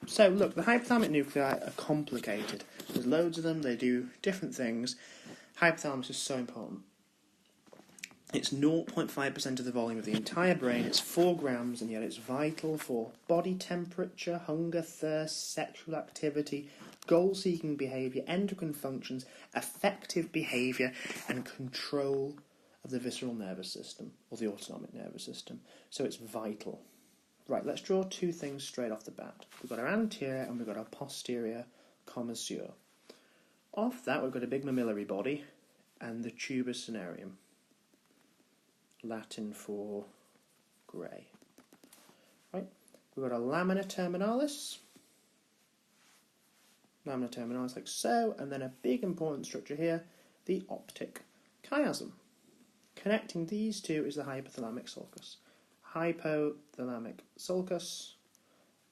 So look, the hypothalamic nuclei are complicated. There's loads of them, they do different things. Hypothalamus is so important. It's 0.5% of the volume of the entire brain, it's 4 grams, and yet it's vital for body temperature, hunger, thirst, sexual activity, goal-seeking behaviour, endocrine functions, affective behaviour, and control of the visceral nervous system, or the autonomic nervous system. So it's vital. Right, let's draw two things straight off the bat. We've got our anterior and we've got our posterior commissure. Off that, we've got a big mammillary body and the tuber cinereum, Latin for grey. Right, we've got a lamina terminalis like so, and then a big important structure here, the optic chiasm. Connecting these two is the hypothalamic sulcus. Hypothalamic sulcus,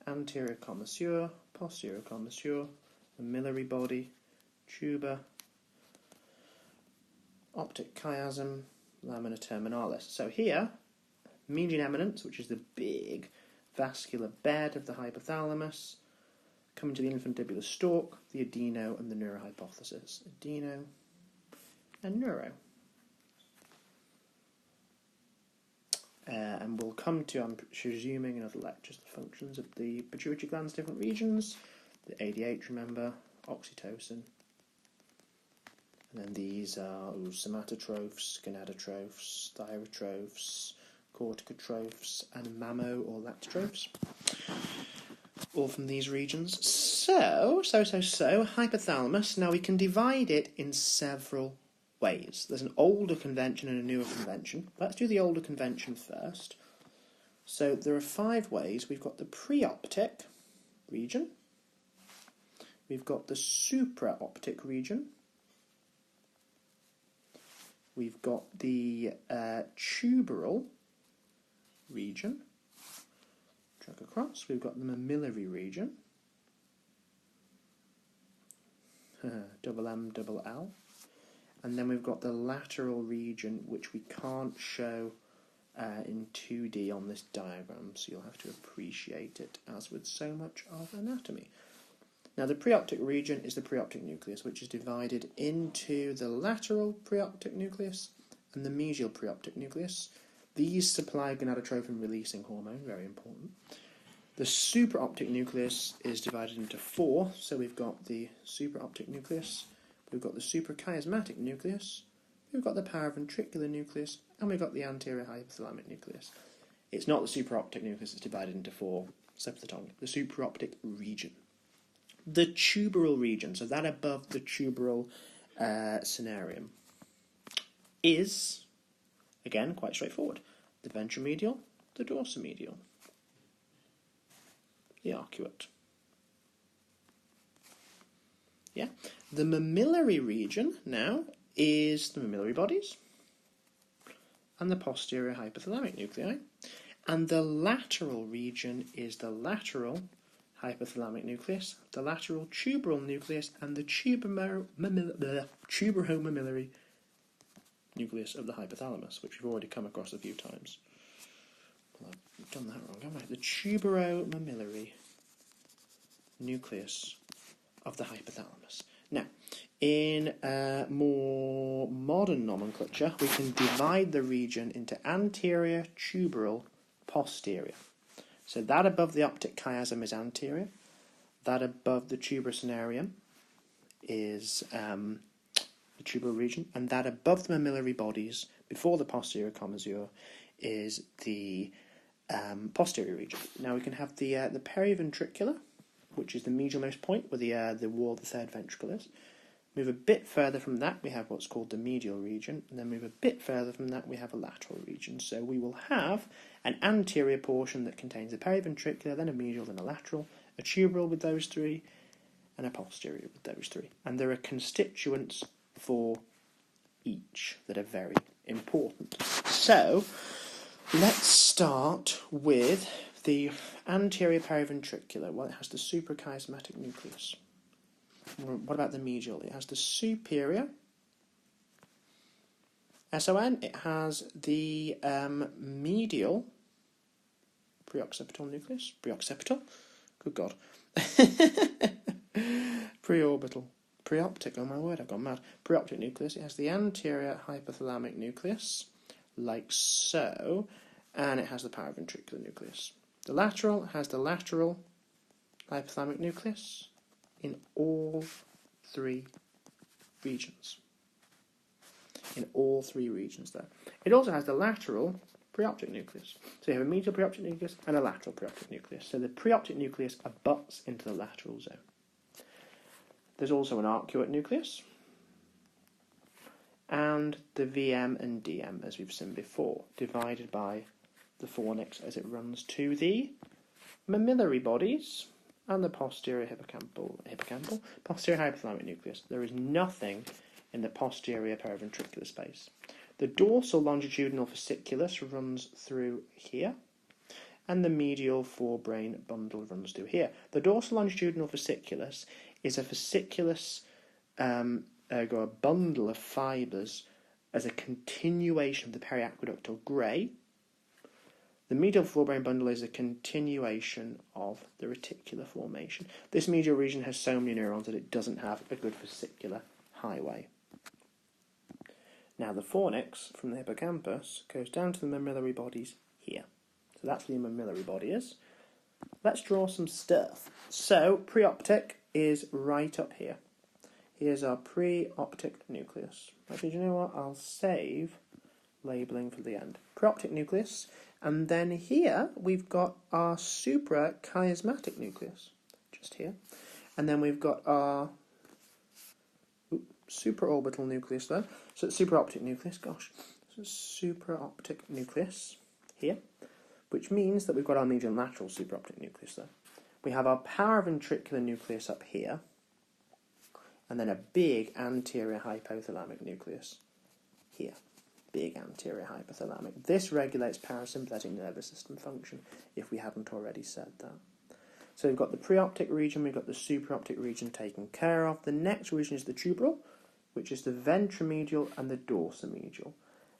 anterior commissure, posterior commissure, mammillary body, tuber, optic chiasm, lamina terminalis. So here, median eminence, which is the big vascular bed of the hypothalamus, coming to the infundibular stalk, the adeno and the neurohypothesis. Adeno and neuro. And we'll come to, I'm presuming in other lectures, the functions of the pituitary glands, different regions, the ADH, remember, oxytocin, and then these are somatotrophs, gonadotrophs, thyrotrophs, corticotrophs, and mammo or lactotrophs, all from these regions. So, hypothalamus, now we can divide it in several ways. There's an older convention and a newer convention. Let's do the older convention first. So there are 5 ways. We've got the preoptic region. We've got the supraoptic region. We've got the tuberal region. Track across. We've got the mammillary region. Double M, double L. And then we've got the lateral region, which we can't show in 2D on this diagram, so you'll have to appreciate it, as with so much of anatomy. Now, the preoptic region is the preoptic nucleus, which is divided into the lateral preoptic nucleus and the medial preoptic nucleus. These supply gonadotrophin-releasing hormone, very important. The supraoptic nucleus is divided into 4, so we've got the supraoptic nucleus, we've got the suprachiasmatic nucleus, we've got the paraventricular nucleus, and we've got the anterior hypothalamic nucleus. It's not the supraoptic nucleus, it's divided into 4, except for the tongue. The supraoptic region. The tuberal region, so that above the tuberal cinereum, is, again, quite straightforward. The ventromedial, the dorsomedial, the arcuate. Yeah. The mammillary region now is the mammillary bodies and the posterior hypothalamic nuclei, and the lateral region is the lateral hypothalamic nucleus, the lateral tuberal nucleus, and the tuberomammillary nucleus of the hypothalamus, which we've already come across a few times. Well, I've done that wrong, haven't I? The tuberomammillary nucleus of the hypothalamus. Now, in more modern nomenclature, we can divide the region into anterior, tuberal, posterior. So that above the optic chiasm is anterior, that above the tuber cinereum is the tuberal region, and that above the mammillary bodies, before the posterior commissure, is the posterior region. Now we can have the periventricular, which is the medialmost point where the wall of the third ventricle is. Move a bit further from that, we have what's called the medial region, and then move a bit further from that, we have a lateral region. So we will have an anterior portion that contains a periventricular, then a medial, then a lateral, a tuberal with those 3, and a posterior with those 3. And there are constituents for each that are very important. So let's start with the anterior periventricular. Well, it has the suprachiasmatic nucleus. What about the medial? It has the superior SON. It has the medial preoccipital nucleus, preoccipital, Good God. Preoptic, oh my word, I've gone mad. Preoptic nucleus. It has the anterior hypothalamic nucleus, like so, and it has the paraventricular nucleus. The lateral has the lateral hypothalamic nucleus in all three regions. In all three regions there. It also has the lateral preoptic nucleus. So you have a medial preoptic nucleus and a lateral preoptic nucleus. So the preoptic nucleus abuts into the lateral zone. There's also an arcuate nucleus, and the VM and DM, as we've seen before, divided by the fornix as it runs to the mammillary bodies and the posterior posterior hypothalamic nucleus. There is nothing in the posterior paraventricular space. The dorsal longitudinal fasciculus runs through here, and the medial forebrain bundle runs through here. The dorsal longitudinal fasciculus is a fasciculus, ergo a bundle of fibres as a continuation of the periaqueductal grey. The medial forebrain bundle is a continuation of the reticular formation. This medial region has so many neurons that it doesn't have a good fascicular highway. Now the fornix from the hippocampus goes down to the mammillary bodies here. So that's where the mammillary body is. Let's draw some stuff. So preoptic is right up here. Here's our preoptic nucleus. Actually, do you know what? I'll save labelling for the end. Preoptic nucleus. And then here we've got our suprachiasmatic nucleus. Just here. And then we've got our supraorbital nucleus there. So it's supraoptic nucleus, gosh. So it's supraoptic nucleus here, which means that we've got our medial and lateral supraoptic nucleus there. We have our paraventricular nucleus up here, and then a big anterior hypothalamic nucleus here. Big anterior hypothalamic. This regulates parasympathetic nervous system function, if we haven't already said that. So we've got the preoptic region, we've got the supraoptic region taken care of. The next region is the tuberal, which is the ventromedial and the dorsomedial.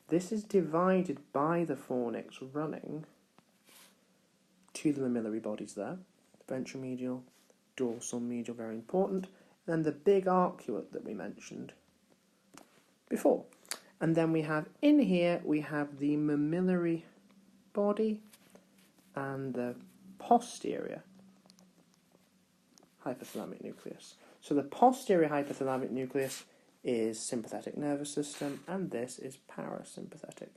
This is divided by the fornix running to the mammillary bodies there. Ventromedial, dorsal medial, very important. And then the big arcuate that we mentioned before. And then we have in here, we have the mammillary body and the posterior hypothalamic nucleus. So the posterior hypothalamic nucleus is sympathetic nervous system, and this is parasympathetic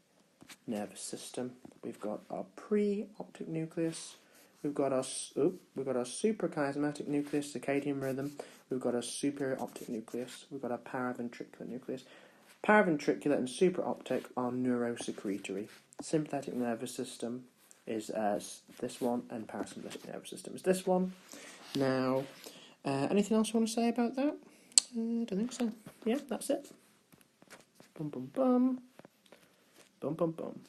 nervous system. We've got our preoptic nucleus. We've got our suprachiasmatic nucleus, circadian rhythm. We've got our superior optic nucleus. We've got our paraventricular nucleus. Paraventricular and supraoptic are neurosecretory. Sympathetic nervous system is this one, and parasympathetic nervous system is this one. Now, anything else you want to say about that? I don't think so. Yeah, that's it. Bum bum bum. Bum bum bum.